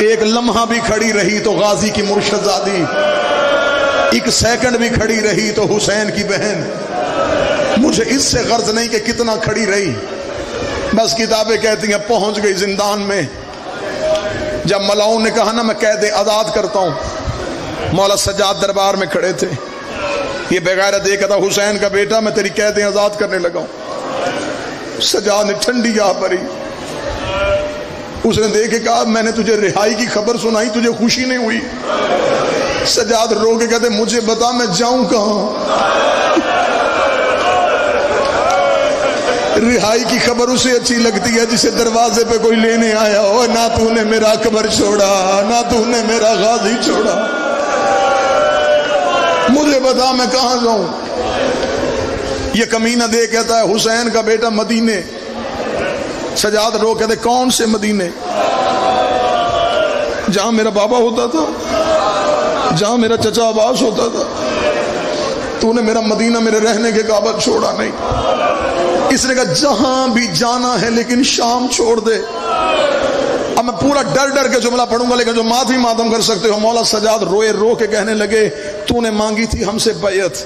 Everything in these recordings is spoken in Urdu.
ایک لمحہ بھی کھڑی رہی تو غازی کی مرشد زادی، ایک سیکنڈ بھی کھڑی رہی تو حسین کی بہن۔ مجھے اس سے غرض نہیں کہ کتنا کھڑی رہی، بس کتابیں کہتی ہیں پہنچ گئی زندان میں۔ جب ملاؤں نے کہا نا میں قید آزاد کرتا ہوں، مولا سجاد دربار میں کھڑے تھے، یہ بغیرت دیکھا تھا حسین کا بیٹا میں تیری قید آزاد کرنے لگا ہوں۔ سجاد نے ٹھنڈی آہ بھری، اس نے دیکھ کے کہا میں نے تجھے رہائی کی خبر سنائی، تجھے خوشی نہیں ہوئی؟ سجاد رو کے کہتے مجھے بتا میں جاؤں کہاں؟ رہائی کی خبر اسے اچھی لگتی ہے جسے دروازے پہ کوئی لینے آیا ہو، نہ تو نے میرا اکبر چھوڑا نہ تو نے میرا غازی چھوڑا، مجھے بتا میں کہاں جاؤں؟ یہ کمینہ دے کہتا ہے حسین کا بیٹا مدینے۔ سجاد رو کہتے کون سے مدینے؟ جہاں میرا بابا ہوتا تھا، جہاں میرا چچا عباس ہوتا تھا، تو نے میرا مدینہ میرے رہنے کے قابل چھوڑا نہیں۔ اس نے کہا جہاں بھی جانا ہے لیکن شام چھوڑ دے۔ اب میں پورا ڈر ڈر کے جملہ پڑھوں گا، لیکن جو ماتم ماتم کر سکتے ہو۔ مولا سجاد روئے، رو کے کہنے لگے تو نے مانگی تھی ہم سے بیعت،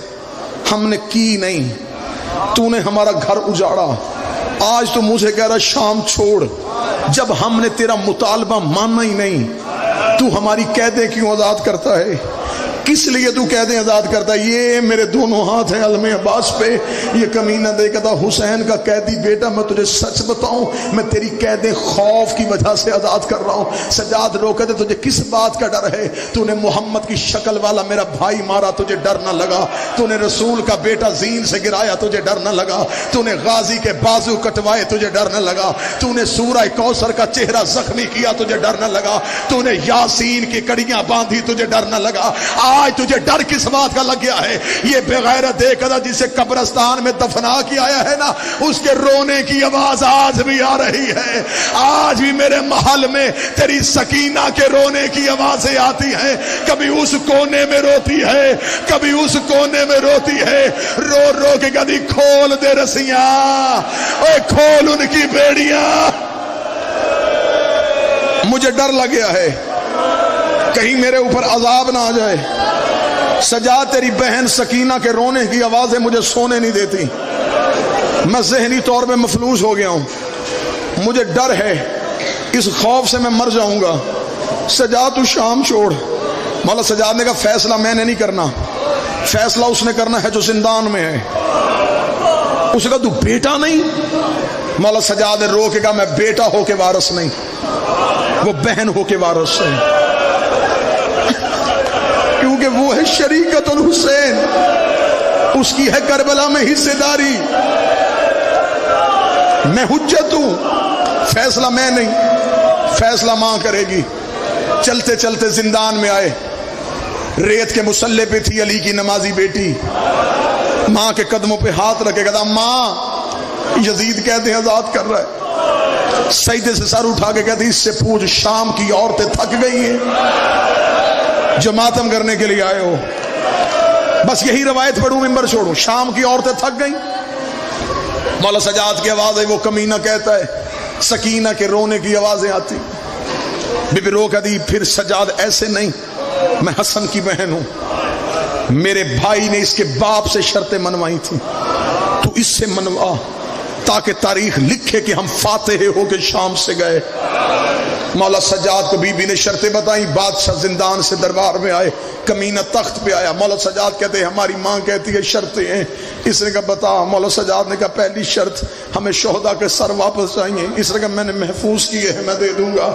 ہم نے کی نہیں، تو نے ہمارا گھر اجاڑا، آج تو مجھے کہہ رہا شام چھوڑ، جب ہم نے تیرا مطالبہ ماننا ہی نہیں، تو ہماری قیدیں کیوں آزاد کرتا ہے؟ کس لیے تو قیدیں آزاد کرتا ہے؟ یہ میرے دونوں ہاتھ ہیں علم عباس پہ۔ یہ کمینہ دے کہتا حسین کا قیدی بیٹا میں تجھے سچ بتاؤں میں تیری قیدیں خوف کی وجہ سے آزاد کر رہا ہوں۔ سجاد رو کہتے تجھے کس بات کا ڈر ہے؟ تو نے محمد کی شکل والا میرا بھائی مارا، تجھے ڈر نہ لگا؟ تو نے رسول کا بیٹا زین سے گرایا، تجھے ڈر نہ لگا؟ تو نے غازی کے بازو کٹوائے، تجھے ڈر نہ لگا؟ تو نے سورہ کوثر کا چہرہ زخمی کیا، تجھے ڈر نہ لگا؟ تو نے یاسین کی کڑیاں باندھی، تجھے ڈر نہ لگا؟ آج تجھے ڈر کس بات کا لگ گیا ہے؟ یہ بغیرت دیکھ کر جسے قبرستان میں دفنا کے آیا ہے نا، اس کے رونے کی آواز آج بھی آ رہی ہے۔ آج بھی میرے محل میں تیری سکینہ کے رونے کی آوازیں آتی ہیں، کبھی اس کونے میں روتی ہے، کبھی اس کونے میں روتی ہے، رو رو کے کبھی کھول دے رسیاں، اوے کھول ان کی بیڑیاں۔ مجھے ڈر لگ گیا ہے کہیں میرے اوپر عذاب نہ آ جائے۔ سجاد تیری بہن سکینہ کے رونے کی آوازیں مجھے سونے نہیں دیتی، میں ذہنی طور پہ مفلوج ہو گیا ہوں، مجھے ڈر ہے اس خوف سے میں مر جاؤں گا۔ سجاد تو شام چھوڑ۔ مولا سجاد نے کہا فیصلہ میں نے نہیں کرنا، فیصلہ اس نے کرنا ہے جو زندان میں ہے۔ اس نے کہا تو بیٹا نہیں؟ مولا سجاد نے رو کے کہا میں بیٹا ہو کے وارث نہیں، وہ بہن ہو کے وارث ہے، کیونکہ وہ ہے شریکت الحسین، اس کی ہے کربلا میں حصے داری۔ میں حجت ہوں، فیصلہ میں نہیں، فیصلہ ماں کرے گی۔ چلتے چلتے زندان میں آئے، ریت کے مسلح پہ تھی علی کی نمازی بیٹی، ماں کے قدموں پہ ہاتھ رکھے گا، ماں یزید قیدیں آزاد کر رہا ہے۔ سجدے سے سر اٹھا کے کہتی اس سے پوچھ شام کی عورتیں تھک گئی ہیں جو ماتم کرنے کے لیے آئے ہو؟ بس یہی روایت پڑھوں ممبر چھوڑوں، شام کی عورتیں تھک گئیں؟ مولا سجاد کی آواز ہے، وہ کمینہ کہتا ہے، سکینہ کے رونے کی آوازیں آتی۔ بی بی رو کہتی پھر سجاد ایسے نہیں، میں حسن کی بہن ہوں، میرے بھائی نے اس کے باپ سے شرطیں منوائی تھی، تو اس سے منوا تاکہ تاریخ لکھے کہ ہم فاتح ہو کے شام سے گئے۔ مولا سجاد کو بی بی نے شرطیں بتائیں، بادشاہ زندان سے دربار میں آئے، کمینہ تخت پہ آیا۔ مولا سجاد کہتے ہیں ہماری ماں کہتی ہے شرطیں ہیں۔ اس نے کہا بتا۔ مولا سجاد نے کہا پہلی شرط ہمیں شہداء کے سر واپس چاہیے۔ اس نے کہا میں نے محفوظ کیے ہیں، میں دے دوں گا۔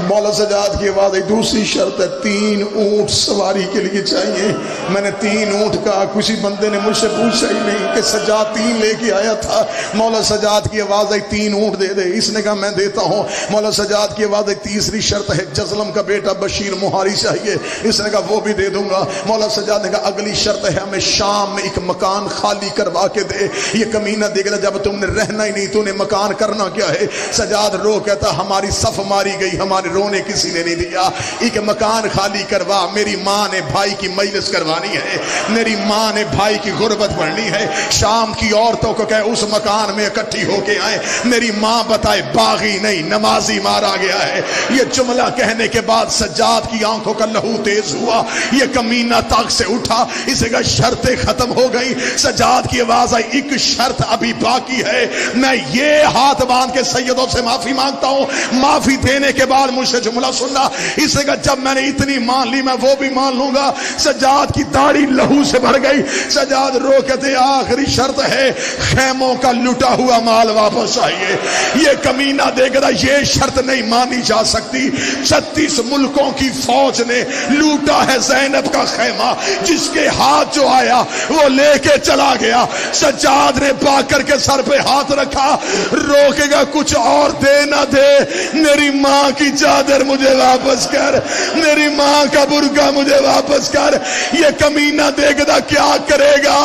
مولا سجاد کی آواز ہے دوسری شرط ہے 3 اونٹ سواری کے لیے چاہیے۔ میں نے 3 اونٹ کہا، کسی بندے نے مجھ سے پوچھا ہی نہیں کہ سجاد 3 لے کے آیا تھا۔ مولا سجاد کی آواز ہے 3 اونٹ دے دے۔ اس نے کہا میں دیتا ہوں۔ مولا سجاد کی آواز ہے تیسری شرط ہے جزلم کا بیٹا بشیر مہاری چاہیے۔ اس نے کہا وہ بھی دے دوں دوں گا. مولا سجاد نے کہا اگلی شرط ہے ہمیں شام میں ایک مکان خالی کروا کے دے. یہ کمینہ دیکھ رہا جب تم نے رہنا ہی نہیں تو نے مکان کرنا کیا ہے. سجاد رو کہتا ہماری صف ماری گئی, ہمارے رونے کسی نے نہیں دیا, ایک مکان خالی کروا. میری ماں نے بھائی کی مجلس کروانی ہے, میری ماں نے بھائی کی غربت پڑھنی ہے. شام کی عورتوں کو کہے اس مکان میں اکٹھی ہو کے آئے. میری ماں بتائے باغی نہیں نمازی مارا گیا ہے. یہ جملہ کہنے کے بعد سجاد کی آنکھوں کا لہو تیز ہوا. یہ کمینہ طاق سے اٹھا, اسے کہا شرطیں ختم ہو گئی. سجاد کی آواز آئی ایک شرط ابھی باقی ہے, میں یہ ہاتھ باندھ کے سیدوں سے معافی مانگتا ہوں, معافی دینے کے بعد مجھ سے جملہ سننا. اسے کہا جب میں نے اتنی مان لی میں وہ بھی مان لوں گا. سجاد کی داڑھی لہو سے بھر گئی. سجاد رو کہتے آخری شرط ہے خیموں کا لٹا ہوا مال واپس آئیے. یہ کمینہ دیکھ رہا یہ شرط نہیں مانی جا سکتی. 36 ملکوں کی فوج نے لوٹا ہے زینب کا خیمہ, جس کے ہاتھ جو آیا وہ لے کے چلا گیا. سجاد نے باکر کے سر پہ ہاتھ رکھا, روکے گا کچھ اور دے نہ دے, میری ماں کی چادر مجھے واپس کر, میری ماں کا برقع مجھے واپس کر. یہ کمینہ دیکھتا کیا کرے گا.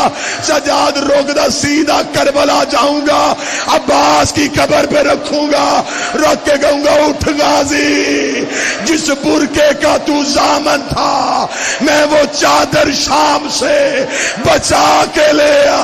سجاد روکتا سیدھا کربلا جاؤں گا, عباس کی قبر پہ رکھوں گا, رکھ کے کہوں گا اٹھ غازی, جس برقعے کا تو ضامن تھا میں وہ چادر شام سے بچا کے لے آ.